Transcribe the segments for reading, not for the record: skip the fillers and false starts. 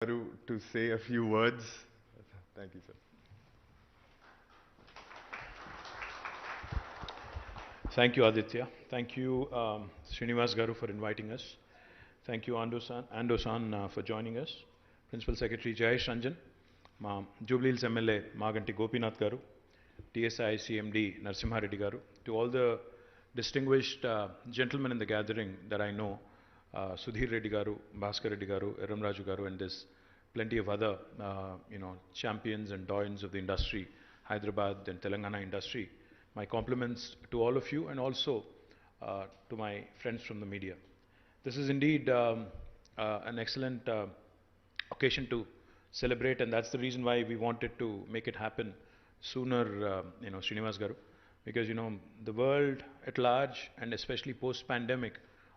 to say a few words. Thank you, sir. Thank you, Aditya. Thank you, Srinivas Garu, for inviting us. Thank you, Ando-san, for joining us. Principal Secretary Jayesh Ranjan, Jubilee Hills MLA Maganti Gopinath Garu, TSI CMD Narasimha Reddy Garu, to all the distinguished gentlemen in the gathering that I know, Sudhir Reddy Garu, Bhaskar Reddy Garu, Eram Raju Garu, and there's plenty of other champions and doyens of the industry, Hyderabad and Telangana industry. My compliments to all of you and also to my friends from the media. This is indeed an excellent occasion to celebrate, and that's the reason why we wanted to make it happen sooner, Srinivas Garu, because the world at large and especially post-pandemic,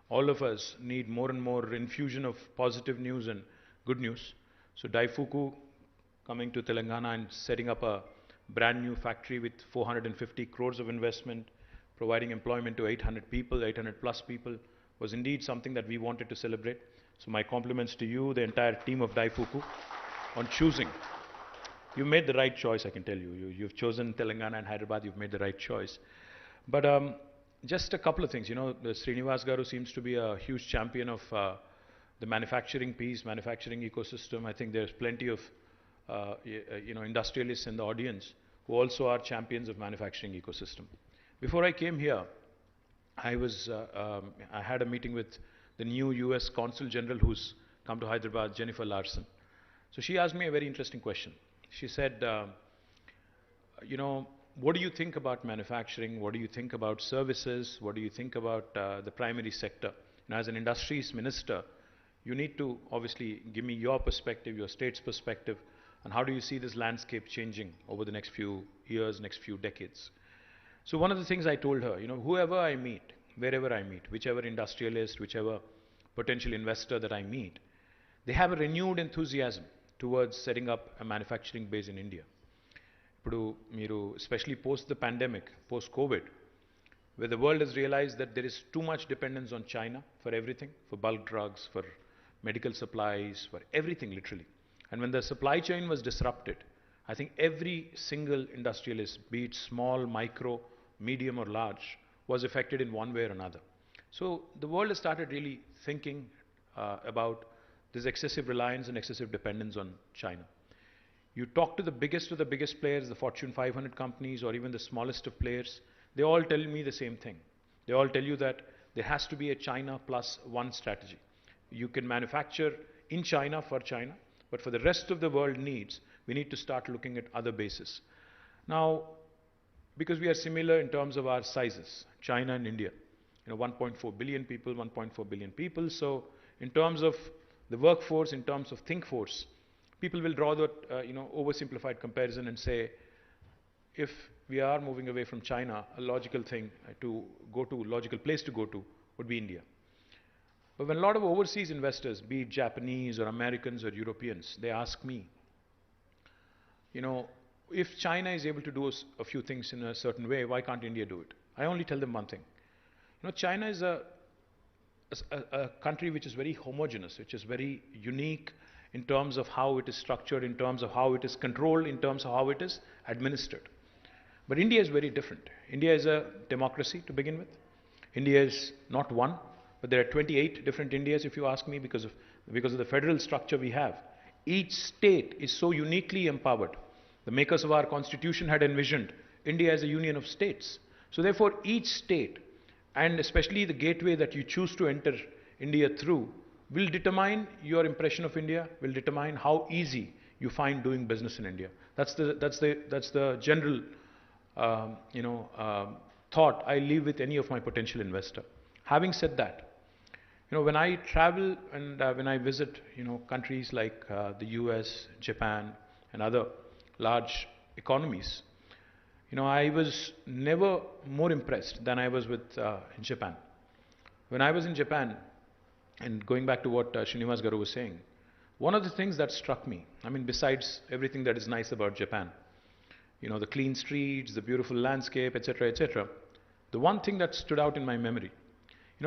all of us need more and more infusion of positive news and good news. So DAIFUKU coming to Telangana and setting up a brand new factory with 450 crores of investment, providing employment to 800 people, 800 plus people, was indeed something that we wanted to celebrate. So my compliments to you, the entire team of DAIFUKU, on choosing. You made the right choice, I can tell you. You've chosen Telangana and Hyderabad, you've made the right choice. But just a couple of things. Srinivas Garu seems to be a huge champion of the manufacturing piece, manufacturing ecosystem. I think there's plenty of industrialists in the audience who also are champions of manufacturing ecosystem. Before I came here, I had a meeting with the new US Consul General who's come to Hyderabad, Jennifer Larson. So she asked me a very interesting question. She said, what do you think about manufacturing? What do you think about services? What do you think about the primary sector? As an industries minister, you need to obviously give me your perspective, your state's perspective, and how do you see this landscape changing over the next few years, next few decades? So one of the things I told her, whoever I meet, wherever I meet, whichever industrialist, whichever potential investor that I meet, they have a renewed enthusiasm towards setting up a manufacturing base in India. Especially post the pandemic, post-COVID, where the world has realized that there is too much dependence on China for everything, for bulk drugs, for medical supplies, for everything literally. And when the supply chain was disrupted, I think every single industrialist, be it small, micro, medium or large, was affected in one way or another. So the world has started really thinking about this excessive reliance and excessive dependence on China. You talk to the biggest of the biggest players, the Fortune 500 companies or even the smallest of players, they all tell me the same thing. They all tell you that there has to be a China plus one strategy. You can manufacture in China for China, but for the rest of the world needs, we need to start looking at other bases. Now, because we are similar in terms of our sizes, China and India, 1.4 billion people, 1.4 billion people. So in terms of the workforce, in terms of think force, people will draw that oversimplified comparison and say, if we are moving away from China, a logical thing to go to, logical place to go to would be India. But when a lot of overseas investors, be it Japanese or Americans or Europeans, they ask me, if China is able to do a few things in a certain way, why can't India do it? I only tell them one thing. China is a country which is very homogeneous, which is very unique in terms of how it is structured, in terms of how it is controlled, in terms of how it is administered. But India is very different. India is a democracy to begin with. India is not one, but there are 28 different Indias, if you ask me, because of the federal structure we have. Each state is so uniquely empowered. The makers of our constitution had envisioned India as a union of states. So therefore, each state, and especially the gateway that you choose to enter India through, will determine your impression of India, will determine how easy you find doing business in India. That's the general thought I leave with any of my potential investor. Having said that, when I travel and when I visit, countries like the US, Japan, and other large economies, I was never more impressed than I was with in Japan. When I was in Japan, and going back to what Srinivas Garu was saying, one of the things that struck me, besides everything that is nice about Japan, the clean streets, the beautiful landscape, etc., etc., the one thing that stood out in my memory,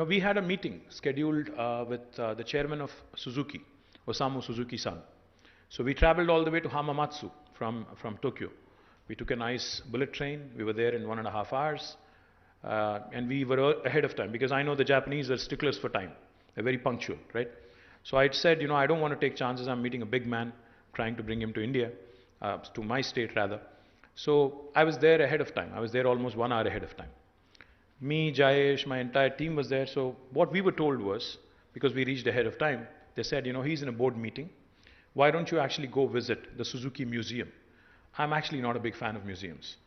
we had a meeting scheduled with the chairman of Suzuki, Osamu Suzuki-san. So we traveled all the way to Hamamatsu from Tokyo. We took a nice bullet train. We were there in 1.5 hours. And we were ahead of time because I know the Japanese are sticklers for time. They're very punctual, right? So I said, you know, I don't want to take chances. I'm meeting a big man, trying to bring him to India, to my state rather. So I was there ahead of time. I was there almost 1 hour ahead of time. Me, Jayesh, my entire team was there. So what we were told was, because we reached ahead of time, they said, you know, he's in a board meeting. Why don't you actually go visit the Suzuki Museum? I'm actually not a big fan of museums.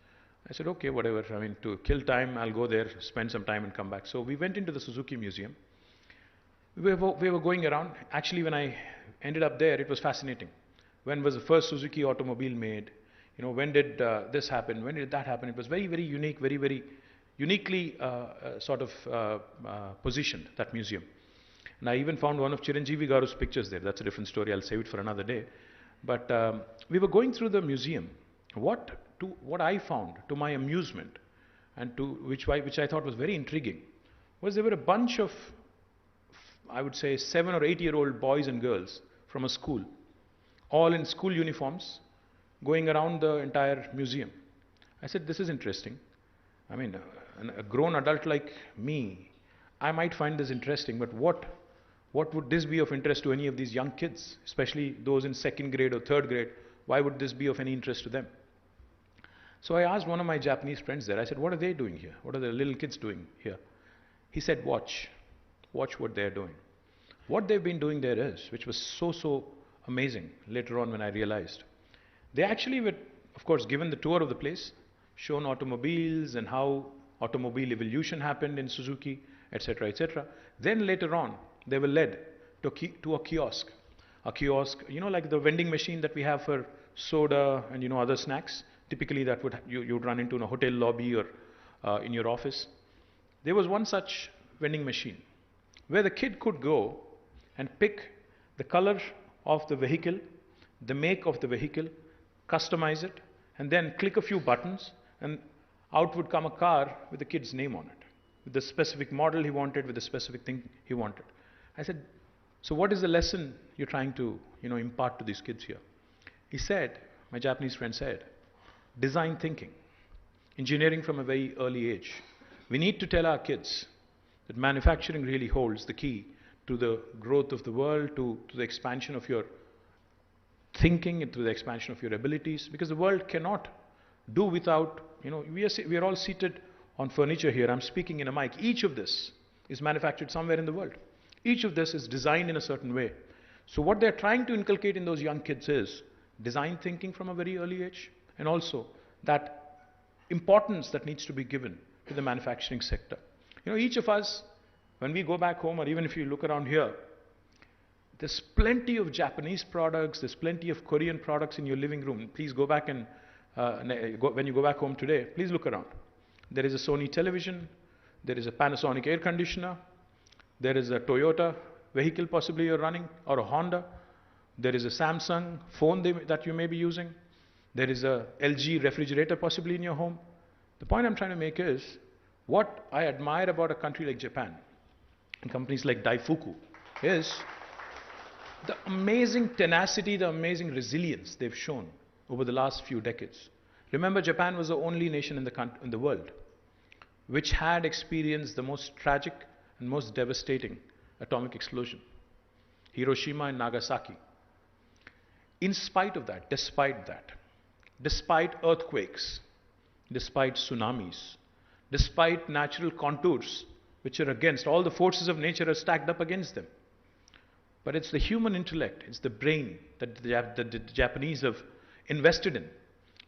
I said, okay, whatever. I mean, to kill time, I'll go there, spend some time and come back. So we went into the Suzuki Museum. We were going around. Actually, when I ended up there, it was fascinating. When was the first Suzuki automobile made? You know, when did this happen? When did that happen? It was very, very unique, very, very uniquely positioned, that museum. And I even found one of Chiranjeevi Garu's pictures there. That's a different story. I'll save it for another day. But we were going through the museum. What I found, to my amusement, and which I thought was very intriguing, was there were a bunch of, I would say, 7 or 8-year-old boys and girls from a school, all in school uniforms, going around the entire museum. I said, this is interesting. I mean, a grown adult like me, I might find this interesting, but what would this be of interest to any of these young kids, especially those in 2nd grade or 3rd grade? Why would this be of any interest to them? So I asked one of my Japanese friends there, I said, what are they doing here? What are the little kids doing here? He said, watch what they're doing. What they've been doing there is, which was so amazing later on when I realized, they actually were, of course, given the tour of the place, shown automobiles and how automobile evolution happened in Suzuki, etc., etc. Then later on, they were led to a kiosk. A kiosk, you know, like the vending machine that we have for soda and, you know, other snacks. Typically that you'd run into in a hotel lobby or in your office. There was one such vending machine where the kid could go and pick the color of the vehicle, the make of the vehicle, customize it, and then click a few buttons, and out would come a car with the kid's name on it, with the specific model he wanted, with the specific thing he wanted. I said, so what is the lesson you're trying to, you know, impart to these kids here? He said, my Japanese friend said, design thinking, engineering from a very early age. We need to tell our kids that manufacturing really holds the key to the growth of the world, to the expansion of your thinking, and to the expansion of your abilities, because the world cannot do without, you know, we are all seated on furniture here. I'm speaking in a mic. Each of this is manufactured somewhere in the world. Each of this is designed in a certain way. So what they're trying to inculcate in those young kids is design thinking from a very early age, and also that importance that needs to be given to the manufacturing sector. You know, each of us, when we go back home, or even if you look around here, there's plenty of Japanese products, there's plenty of Korean products in your living room. Please go back and, when you go back home today, please look around. There is a Sony television, there is a Panasonic air conditioner, there is a Toyota vehicle possibly you're running, or a Honda. There is a Samsung phone that you may be using. There is a LG refrigerator possibly in your home. The point I'm trying to make is, what I admire about a country like Japan and companies like DAIFUKU is the amazing tenacity, the amazing resilience they've shown over the last few decades. Remember, Japan was the only nation in the world which had experienced the most tragic and most devastating atomic explosion, Hiroshima and Nagasaki. In spite of that, despite earthquakes, despite tsunamis, despite natural contours which are against, all the forces of nature are stacked up against them. But it's the human intellect, it's the brain that the Japanese have invested in.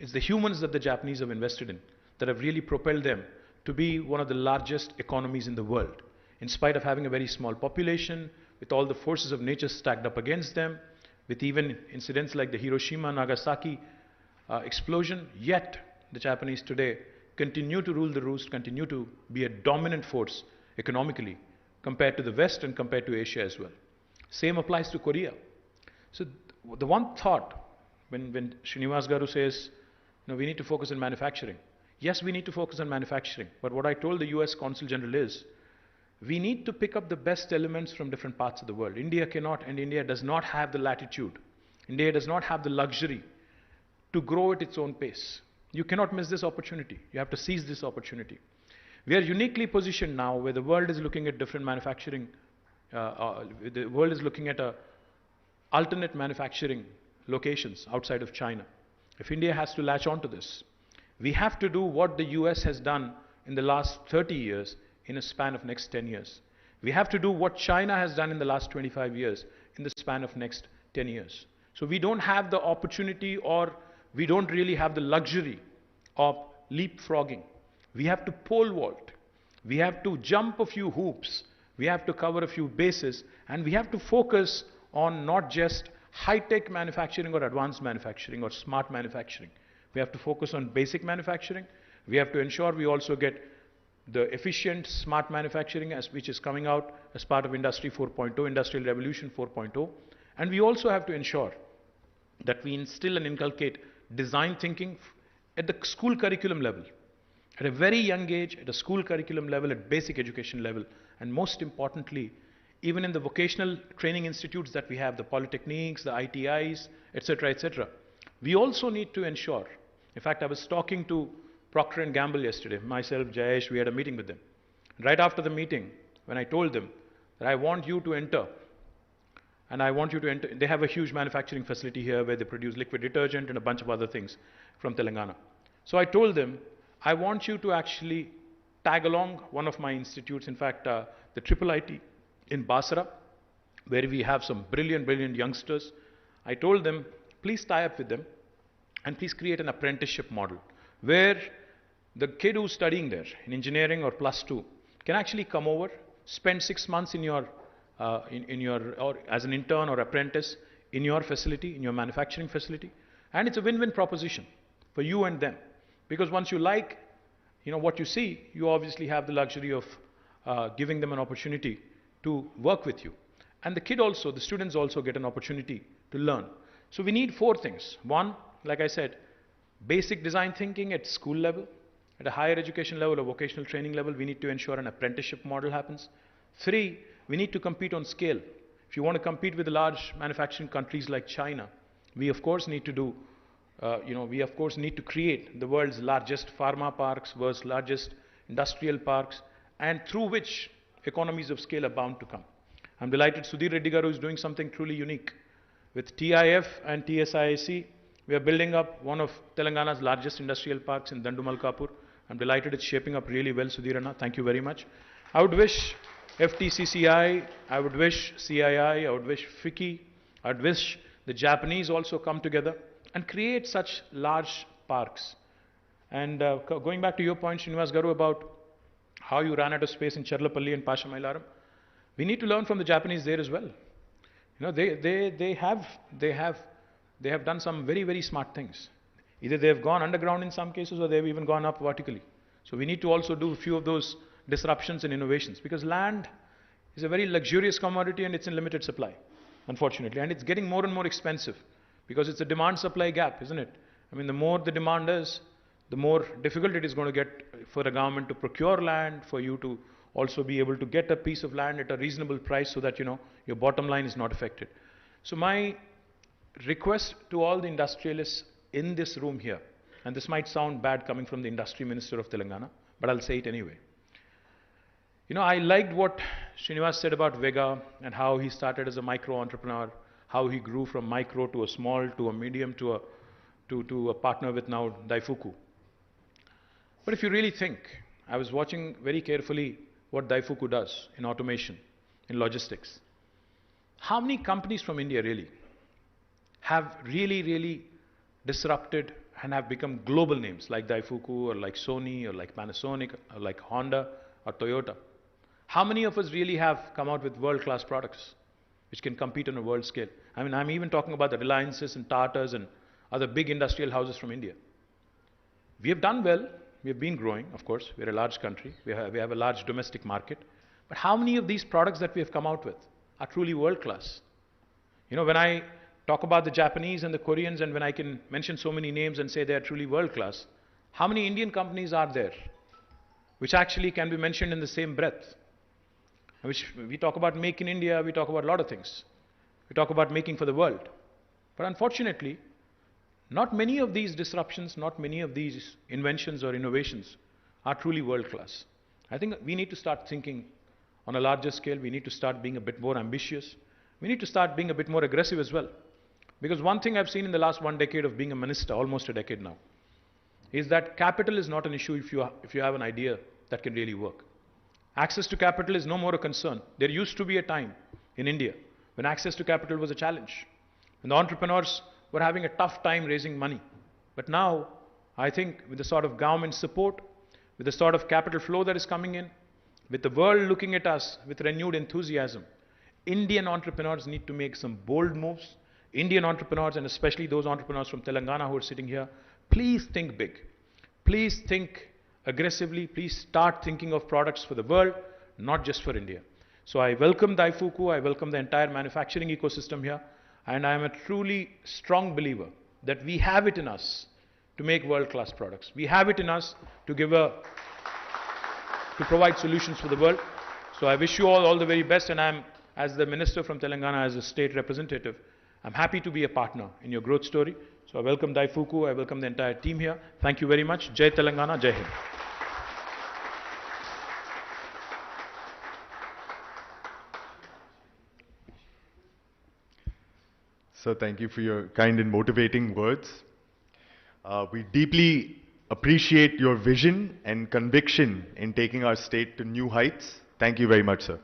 It's the humans that the Japanese have invested in that have really propelled them to be one of the largest economies in the world. In spite of having a very small population, with all the forces of nature stacked up against them, with even incidents like the Hiroshima-Nagasaki explosion, yet the Japanese today continue to rule the roost, continue to be a dominant force economically compared to the West and compared to Asia as well. Same applies to Korea. So the one thought, when Srinivas Garu says, you know, we need to focus on manufacturing. Yes, we need to focus on manufacturing. But what I told the US Consul General is, we need to pick up the best elements from different parts of the world. India cannot, and India does not have the latitude. India does not have the luxury to grow at its own pace. You cannot miss this opportunity. You have to seize this opportunity. We are uniquely positioned now where the world is looking at different manufacturing, the world is looking at alternate manufacturing locations outside of China. If India has to latch on to this, we have to do what the US has done in the last 30 years in a span of next 10 years. We have to do what China has done in the last 25 years in the span of next 10 years. So we don't have the opportunity, or we don't really have the luxury of leapfrogging. We have to pole vault. We have to jump a few hoops. We have to cover a few bases, and we have to focus on not just high-tech manufacturing or advanced manufacturing or smart manufacturing. We have to focus on basic manufacturing. We have to ensure we also get the efficient, smart manufacturing which is coming out as part of Industry 4.0, Industrial Revolution 4.0. And we also have to ensure that we instill and inculcate design thinking at the school curriculum level, at a very young age, at a school curriculum level, at basic education level, and most importantly, even in the vocational training institutes that we have, the polytechniques, the ITIs, etc., etc. We also need to ensure, in fact, I was talking to Procter & Gamble yesterday, myself, Jayesh, we had a meeting with them. Right after the meeting, when I told them that I want you to enter, and I want you to enter, they have a huge manufacturing facility here where they produce liquid detergent and a bunch of other things from Telangana. So I told them, I want you to actually tag along one of my institutes, in fact, the IIIT in Basra, where we have some brilliant, brilliant youngsters. I told them, please tie up with them and please create an apprenticeship model where the kid who's studying there in engineering or +2 can actually come over, spend 6 months in your, or as an intern or apprentice in your facility, in your manufacturing facility. And it's a win-win proposition for you and them. Because once you like, what you see, you obviously have the luxury of giving them an opportunity to work with you. And the kid also, the students also get an opportunity to learn. So we need 4 things. 1, like I said, basic design thinking at school level. At a higher education level or vocational training level, we need to ensure an apprenticeship model happens. 3, we need to compete on scale. If you want to compete with the large manufacturing countries like China, we of course need to do, we of course need to create the world's largest pharma parks, world's largest industrial parks, and through which economies of scale are bound to come. I'm delighted Sudhir Reddy Garu is doing something truly unique. With TIF and TSIAC, we are building up one of Telangana's largest industrial parks in Dandumalkapur. I'm delighted it's shaping up really well, Sudhir Anna. Thank you very much. I would wish FTCCI, I would wish CII, I would wish FICI, I would wish the Japanese also come together and create such large parks. And going back to your point, Srinivas Garu, about how you ran out of space in Cherlapalli and Pashamailaram, we need to learn from the Japanese there as well. They have done some very, very smart things. Either they have gone underground in some cases, or they have even gone up vertically. So we need to also do a few of those disruptions and innovations, because land is a very luxurious commodity and it's in limited supply, unfortunately. And it's getting more and more expensive because it's a demand-supply gap, isn't it? I mean, the more the demand is, the more difficult it is going to get for a government to procure land, for you to also be able to get a piece of land at a reasonable price so that, your bottom line is not affected. So my request to all the industrialists in this room here, and this might sound bad coming from the Industry Minister of Telangana, but I'll say it anyway. I liked what Srinivas said about Vega and how he started as a micro-entrepreneur, how he grew from micro to a small, to a medium, to a partner with now DAIFUKU. But if you really think, I was watching very carefully what DAIFUKU does in automation, in logistics. How many companies from India really have really disrupted and have become global names like DAIFUKU or like Sony or like Panasonic or like Honda or Toyota? How many of us really have come out with world-class products which can compete on a world scale? I mean, I'm even talking about the Reliances and Tatas and other big industrial houses from India. We have done well. We have been growing, of course. We're a large country. We have a large domestic market. But how many of these products that we have come out with are truly world-class? When I talk about the Japanese and the Koreans, and when I can mention so many names and say they are truly world-class, how many Indian companies are there which actually can be mentioned in the same breath? Which we talk about Make in India, we talk about a lot of things. We talk about making for the world. But unfortunately, not many of these disruptions, not many of these inventions or innovations are truly world-class. I think we need to start thinking on a larger scale. We need to start being a bit more ambitious. We need to start being a bit more aggressive as well. Because one thing I've seen in the last 1 decade of being a minister, almost a decade now, is that capital is not an issue if you have an idea that can really work. Access to capital is no more a concern. There used to be a time in India when access to capital was a challenge, and the entrepreneurs were having a tough time raising money. But now, I think with the sort of government support, with the sort of capital flow that is coming in, with the world looking at us with renewed enthusiasm, Indian entrepreneurs need to make some bold moves. Indian entrepreneurs, and especially those entrepreneurs from Telangana who are sitting here, please think big. Please think aggressively. Please start thinking of products for the world, not just for India. So I welcome DAIFUKU. I welcome the entire manufacturing ecosystem here. And I am a truly strong believer that we have it in us to make world-class products. We have it in us to provide solutions for the world. So I wish you all the very best, and I'm, as the minister from Telangana, as a state representative, I'm happy to be a partner in your growth story. So I welcome DAIFUKU, I welcome the entire team here. Thank you very much. Jai Telangana, Jai Hind. Sir, thank you for your kind and motivating words. We deeply appreciate your vision and conviction in taking our state to new heights. Thank you very much, sir.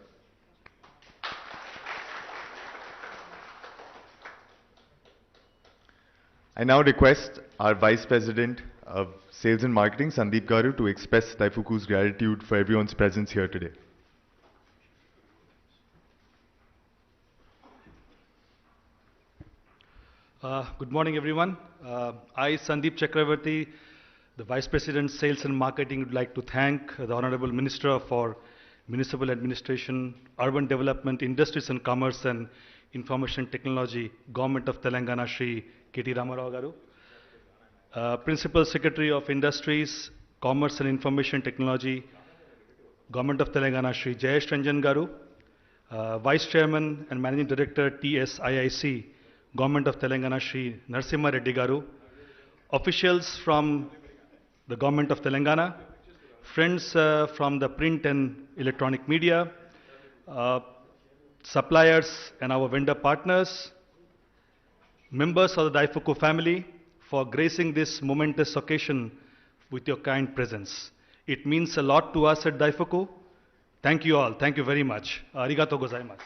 I now request our Vice President of Sales and Marketing, Sandeep Garu, to express DAIFUKU's gratitude for everyone's presence here today. Good morning, everyone. I, Sandeep Chakravarti, the Vice President, Sales and Marketing, would like to thank the Honorable Minister for Municipal Administration, Urban Development, Industries and Commerce and Information Technology, Government of Telangana, Shri KT Ramarao Garu, Principal Secretary of Industries, Commerce and Information Technology, Government of Telangana, Shri Jayesh Ranjan Garu, Vice Chairman and Managing Director, TSIIC, Government of Telangana, Shri Narasimha Reddy Garu, officials from the Government of Telangana, friends from the print and electronic media, suppliers and our vendor partners, members of the DAIFUKU family, for gracing this momentous occasion with your kind presence. It means a lot to us at DAIFUKU. Thank you all. Thank you very much. Arigato gozaimasu.